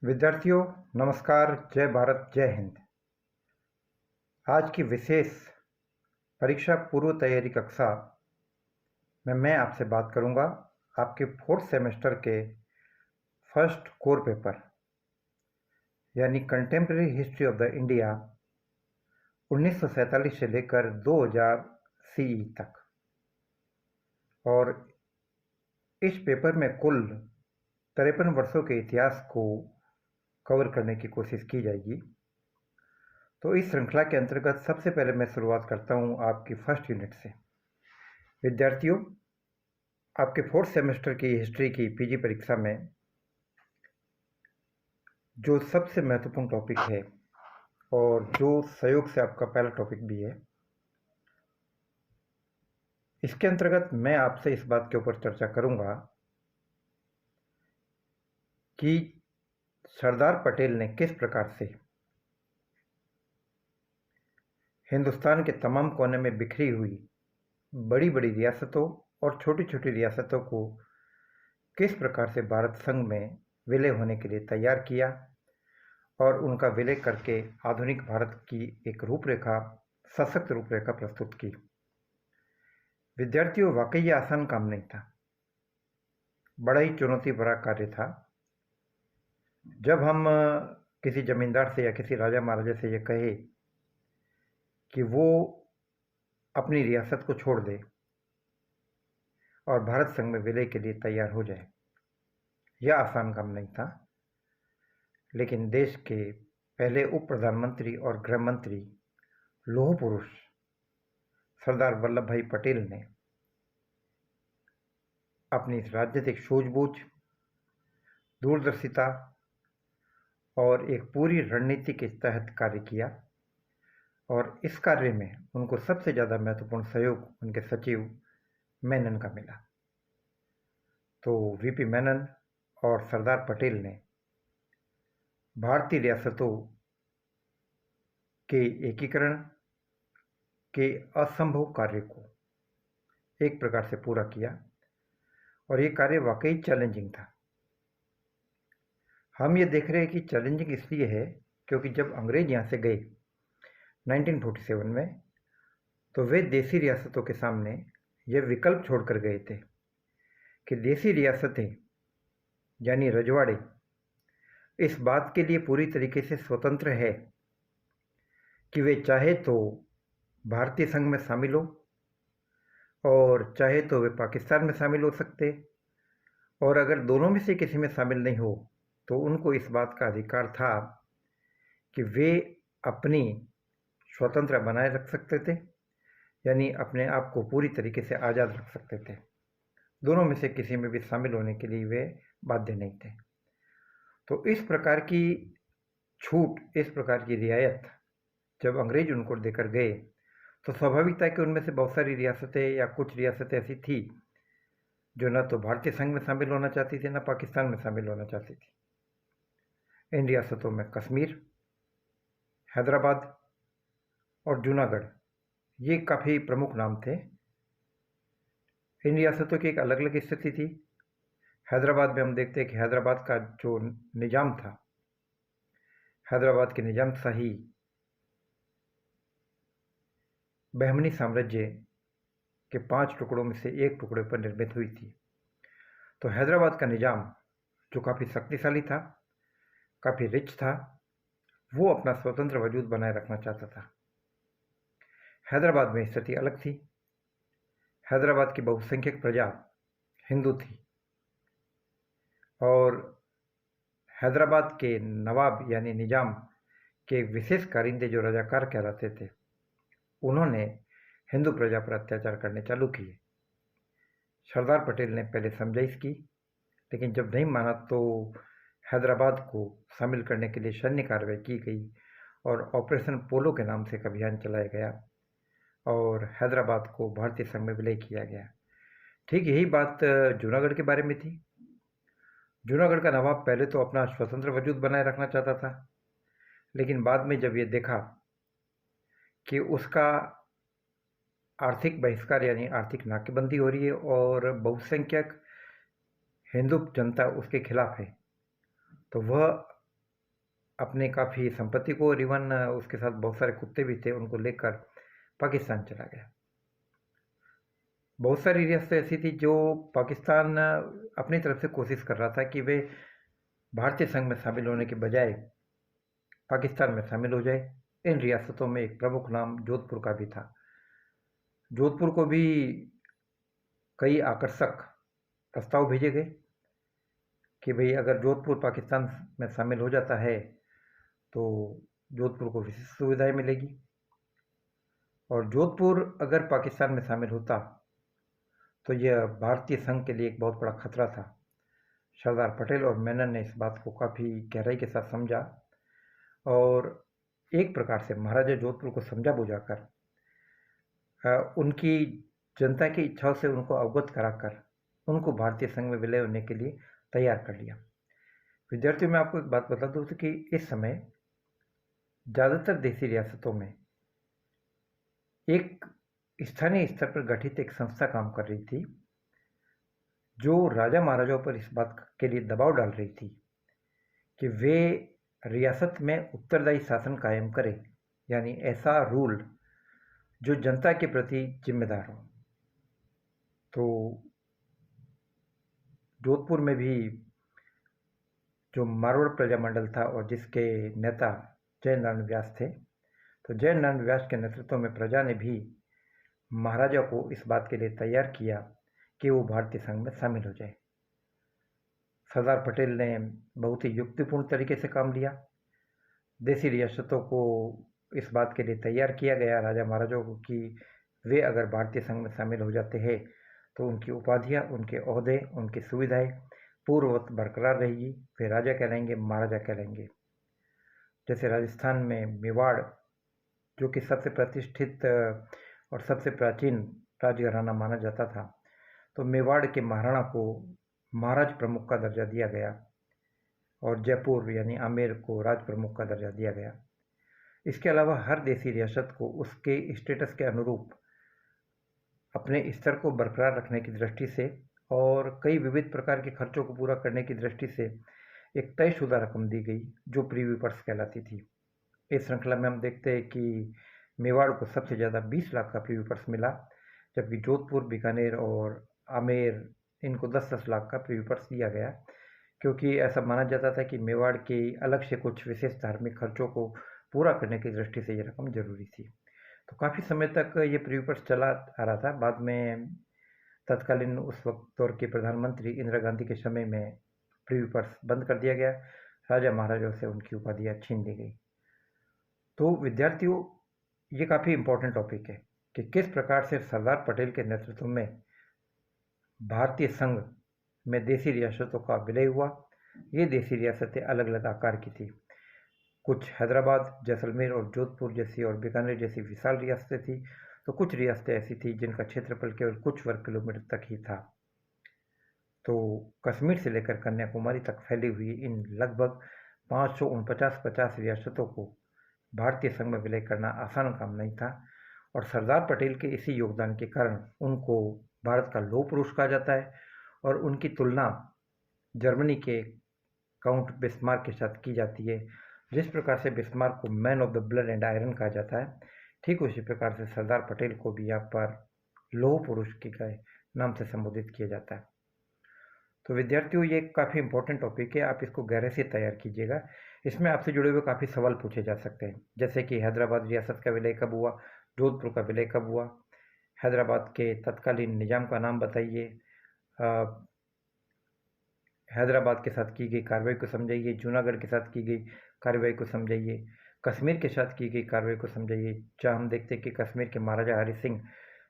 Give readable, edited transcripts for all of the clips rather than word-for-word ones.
विद्यार्थियों नमस्कार। जय भारत जय हिंद। आज की विशेष परीक्षा पूर्व तैयारी कक्षा में मैं आपसे बात करूंगा आपके फोर्थ सेमेस्टर के फर्स्ट कोर पेपर यानी contemporary history of the India 1947 से लेकर 2000 सीई तक। और इस पेपर में कुल 53 वर्षों के इतिहास को कवर करने की कोशिश की जाएगी। तो इस श्रृंखला के अंतर्गत सबसे पहले मैं शुरुआत करता हूं आपकी फर्स्ट यूनिट से। विद्यार्थियों, आपके फोर्थ सेमेस्टर की हिस्ट्री की पीजी परीक्षा में जो सबसे महत्वपूर्ण टॉपिक है और जो सहयोग से आपका पहला टॉपिक भी है, इसके अंतर्गत मैं आपसे इस बात के ऊपर चर्चा करूंगा कि सरदार पटेल ने किस प्रकार से हिंदुस्तान के तमाम कोने में बिखरी हुई बड़ी बड़ी रियासतों और छोटी छोटी रियासतों को किस प्रकार से भारत संघ में विलय होने के लिए तैयार किया और उनका विलय करके आधुनिक भारत की एक रूपरेखा, सशक्त रूपरेखा प्रस्तुत की। विद्यार्थियों, वाकई ये आसान काम नहीं था, बड़ा ही चुनौती भरा कार्य था। जब हम किसी जमींदार से या किसी राजा महाराजा से ये कहे कि वो अपनी रियासत को छोड़ दे और भारत संघ में विलय के लिए तैयार हो जाए, यह आसान काम नहीं था। लेकिन देश के पहले उप प्रधानमंत्री और गृह मंत्री लौह पुरुष सरदार वल्लभ भाई पटेल ने अपनी राजनीतिक सूझबूझ, दूरदर्शिता और एक पूरी रणनीति के तहत कार्य किया। और इस कार्य में उनको सबसे ज़्यादा महत्वपूर्ण सहयोग उनके सचिव मेनन का मिला। तो वीपी मेनन और सरदार पटेल ने भारतीय रियासतों के एकीकरण के असंभव कार्य को एक प्रकार से पूरा किया और ये कार्य वाकई चैलेंजिंग था। हम ये देख रहे हैं कि चैलेंजिंग इसलिए है क्योंकि जब अंग्रेज यहाँ से गए 1947 में, तो वे देसी रियासतों के सामने यह विकल्प छोड़कर गए थे कि देसी रियासतें यानी रजवाड़े इस बात के लिए पूरी तरीके से स्वतंत्र है कि वे चाहे तो भारतीय संघ में शामिल हो और चाहे तो वे पाकिस्तान में शामिल हो सकते, और अगर दोनों में से किसी में शामिल नहीं हो तो उनको इस बात का अधिकार था कि वे अपनी स्वतंत्रता बनाए रख सकते थे, यानी अपने आप को पूरी तरीके से आज़ाद रख सकते थे। दोनों में से किसी में भी शामिल होने के लिए वे बाध्य नहीं थे। तो इस प्रकार की छूट, इस प्रकार की रियायत जब अंग्रेज उनको देकर गए तो स्वाभाविक था कि उनमें से बहुत सारी रियासतें या कुछ रियासतें ऐसी थी जो न तो भारतीय संघ में शामिल होना चाहती थी, न पाकिस्तान में शामिल होना चाहती थी। इन रियासतों में कश्मीर, हैदराबाद और जूनागढ़ ये काफ़ी प्रमुख नाम थे। इन रियासतों की एक अलग अलग स्थिति थी। हैदराबाद में हम देखते हैं कि हैदराबाद का जो निज़ाम था, हैदराबाद की निज़ाम शाही बहमनी साम्राज्य के 5 टुकड़ों में से एक टुकड़े पर निर्मित हुई थी। तो हैदराबाद का निज़ाम जो काफ़ी शक्तिशाली था, काफ़ी रिच था, वो अपना स्वतंत्र वजूद बनाए रखना चाहता था। हैदराबाद में स्थिति अलग थी। हैदराबाद की बहुसंख्यक प्रजा हिंदू थी और हैदराबाद के नवाब यानी निज़ाम के विशेष कारिंदे जो रजाकार कहलाते थे, उन्होंने हिंदू प्रजा पर अत्याचार करने चालू किए। सरदार पटेल ने पहले समझाइश की, लेकिन जब नहीं माना तो हैदराबाद को शामिल करने के लिए सैन्य कार्रवाई की गई और ऑपरेशन पोलो के नाम से एक अभियान चलाया गया और हैदराबाद को भारतीय संघ में विलय किया गया। ठीक यही बात जूनागढ़ के बारे में थी। जूनागढ़ का नवाब पहले तो अपना स्वतंत्र वजूद बनाए रखना चाहता था, लेकिन बाद में जब ये देखा कि उसका आर्थिक बहिष्कार यानी आर्थिक नाकेबंदी हो रही है और बहुसंख्यक हिंदू जनता उसके खिलाफ है, तो वह अपने काफ़ी संपत्ति को और इवन उसके साथ बहुत सारे कुत्ते भी थे, उनको लेकर पाकिस्तान चला गया। बहुत सारी रियासतें ऐसी थी जो पाकिस्तान अपनी तरफ से कोशिश कर रहा था कि वे भारतीय संघ में शामिल होने के बजाय पाकिस्तान में शामिल हो जाए। इन रियासतों में एक प्रमुख नाम जोधपुर का भी था। जोधपुर को भी कई आकर्षक प्रस्ताव भेजे गए कि भाई अगर जोधपुर पाकिस्तान में शामिल हो जाता है तो जोधपुर को विशेष सुविधाएं मिलेगी, और जोधपुर अगर पाकिस्तान में शामिल होता तो यह भारतीय संघ के लिए एक बहुत बड़ा खतरा था। सरदार पटेल और मेनन ने इस बात को काफ़ी गहराई के साथ समझा और एक प्रकार से महाराजा जोधपुर को समझा बुझाकर उनकी जनता की इच्छाओं से उनको अवगत कराकर उनको भारतीय संघ में विलय होने के लिए तैयार कर लिया। विद्यार्थियों, मैं आपको एक बात बता दूं कि इस समय ज़्यादातर देसी रियासतों में एक स्थानीय स्तर पर गठित एक संस्था काम कर रही थी जो राजा महाराजाओं पर इस बात के लिए दबाव डाल रही थी कि वे रियासत में उत्तरदायी शासन कायम करें, यानी ऐसा रूल जो जनता के प्रति जिम्मेदार हो। तो जोधपुर में भी जो मारवाड़ प्रजामंडल था और जिसके नेता जयनारायण व्यास थे, तो जयनारायण व्यास के नेतृत्व में प्रजा ने भी महाराजा को इस बात के लिए तैयार किया कि वो भारतीय संघ में शामिल हो जाए। सरदार पटेल ने बहुत ही युक्तिपूर्ण तरीके से काम लिया। देसी रियासतों को इस बात के लिए तैयार किया गया राजा महाराजाओं को कि वे अगर भारतीय संघ में शामिल हो जाते हैं तो उनकी उपाधियां, उनके ओहदे, उनकी सुविधाएं पूर्ववत बरकरार रहेगी। वे राजा कहलाएंगे, महाराजा कहलाएंगे। जैसे राजस्थान में मेवाड़, जो कि सबसे प्रतिष्ठित और सबसे प्राचीन राजघराना माना जाता था, तो मेवाड़ के महाराणा को महाराज प्रमुख का दर्जा दिया गया और जयपुर यानी आमेर को राज प्रमुख का दर्जा दिया गया। इसके अलावा हर देसी रियासत को उसके स्टेटस के अनुरूप अपने स्तर को बरकरार रखने की दृष्टि से और कई विविध प्रकार के खर्चों को पूरा करने की दृष्टि से एक तयशुदा रकम दी गई जो प्रीवी पर्स कहलाती थी। इस श्रृंखला में हम देखते हैं कि मेवाड़ को सबसे ज़्यादा 20 लाख का प्रीवी पर्स मिला, जबकि जोधपुर, बीकानेर और आमेर इनको 10-10 लाख का प्रीवी पर्स दिया गया, क्योंकि ऐसा माना जाता था कि मेवाड़ के अलग से कुछ विशेष धार्मिक खर्चों को पूरा करने की दृष्टि से ये रकम जरूरी थी। तो काफ़ी समय तक ये प्रीवी पर्स चला आ रहा था। बाद में तत्कालीन उस वक्त दौर के प्रधानमंत्री इंदिरा गांधी के समय में प्रीवी पर्स बंद कर दिया गया, राजा महाराजाओं से उनकी उपाधियाँ छीन ली गई। तो विद्यार्थियों, ये काफ़ी इम्पोर्टेंट टॉपिक है कि किस प्रकार से सरदार पटेल के नेतृत्व में भारतीय संघ में देसी रियासतों का विलय हुआ। ये देसी रियासतें अलग अलग आकार की थी। कुछ हैदराबाद, जैसलमेर और जोधपुर जैसी और बीकानेर जैसी विशाल रियासतें थी, तो कुछ रियासतें ऐसी थी जिनका क्षेत्रफल केवल कुछ वर्ग किलोमीटर तक ही था। तो कश्मीर से लेकर कन्याकुमारी तक फैली हुई इन लगभग 549 रियासतों को भारतीय संघ में विलय करना आसान काम नहीं था, और सरदार पटेल के इसी योगदान के कारण उनको भारत का लौह पुरुष कहा जाता है और उनकी तुलना जर्मनी के काउंट बिस्मार्क के साथ की जाती है। जिस प्रकार से बिस्मार्क को man of the blood and iron कहा जाता है, ठीक उसी प्रकार से सरदार पटेल को भी यहाँ पर लौह पुरुष के नाम से संबोधित किया जाता है। तो विद्यार्थियों, ये काफ़ी इंपॉर्टेंट टॉपिक है, आप इसको गहरे से तैयार कीजिएगा। इसमें आपसे जुड़े हुए काफ़ी सवाल पूछे जा सकते हैं, जैसे कि हैदराबाद रियासत का विलय कब हुआ, जोधपुर का विलय कब हुआ, हैदराबाद के तत्कालीन निजाम का नाम बताइए, हैदराबाद के साथ की गई कार्रवाई को समझाइए, जूनागढ़ के साथ की गई कार्रवाई को समझाइए, कश्मीर के साथ की गई कार्रवाई को समझाइए, जहाँ हम देखते हैं कि कश्मीर के महाराजा हरि सिंह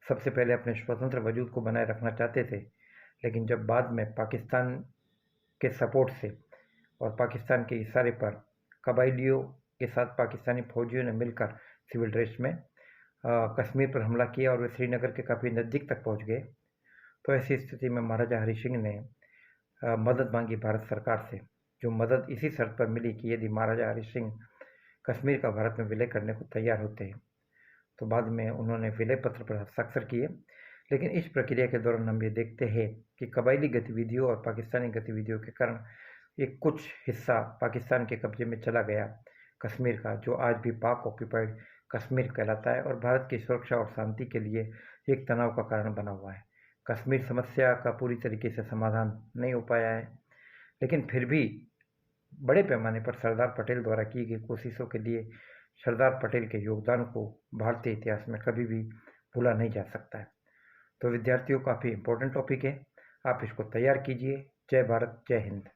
सबसे पहले अपने स्वतंत्र वजूद को बनाए रखना चाहते थे, लेकिन जब बाद में पाकिस्तान के सपोर्ट से और पाकिस्तान के इशारे पर कबायलियों के साथ पाकिस्तानी फौजियों ने मिलकर सिविल ड्रेस में कश्मीर पर हमला किया और वे श्रीनगर के काफ़ी नज़दीक तक पहुंच गए, तो ऐसी स्थिति में महाराजा हरि सिंह ने मदद मांगी भारत सरकार से, जो मदद इसी शर्त पर मिली कि यदि महाराजा हरि सिंह कश्मीर का भारत में विलय करने को तैयार होते हैं। तो बाद में उन्होंने विलय पत्र पर हस्ताक्षर किए, लेकिन इस प्रक्रिया के दौरान हम ये देखते हैं कि कबायली गतिविधियों और पाकिस्तानी गतिविधियों के कारण एक कुछ हिस्सा पाकिस्तान के कब्जे में चला गया कश्मीर का, जो आज भी पाक ऑक्यूपाइड कश्मीर कहलाता है और भारत की सुरक्षा और शांति के लिए एक तनाव का कारण बना हुआ है। कश्मीर समस्या का पूरी तरीके से समाधान नहीं हो पाया है, लेकिन फिर भी बड़े पैमाने पर सरदार पटेल द्वारा की गई कोशिशों के लिए सरदार पटेल के योगदान को भारतीय इतिहास में कभी भी भूला नहीं जा सकता है। तो विद्यार्थियों, काफ़ी इम्पोर्टेंट टॉपिक है, आप इसको तैयार कीजिए। जय भारत, जय हिंद।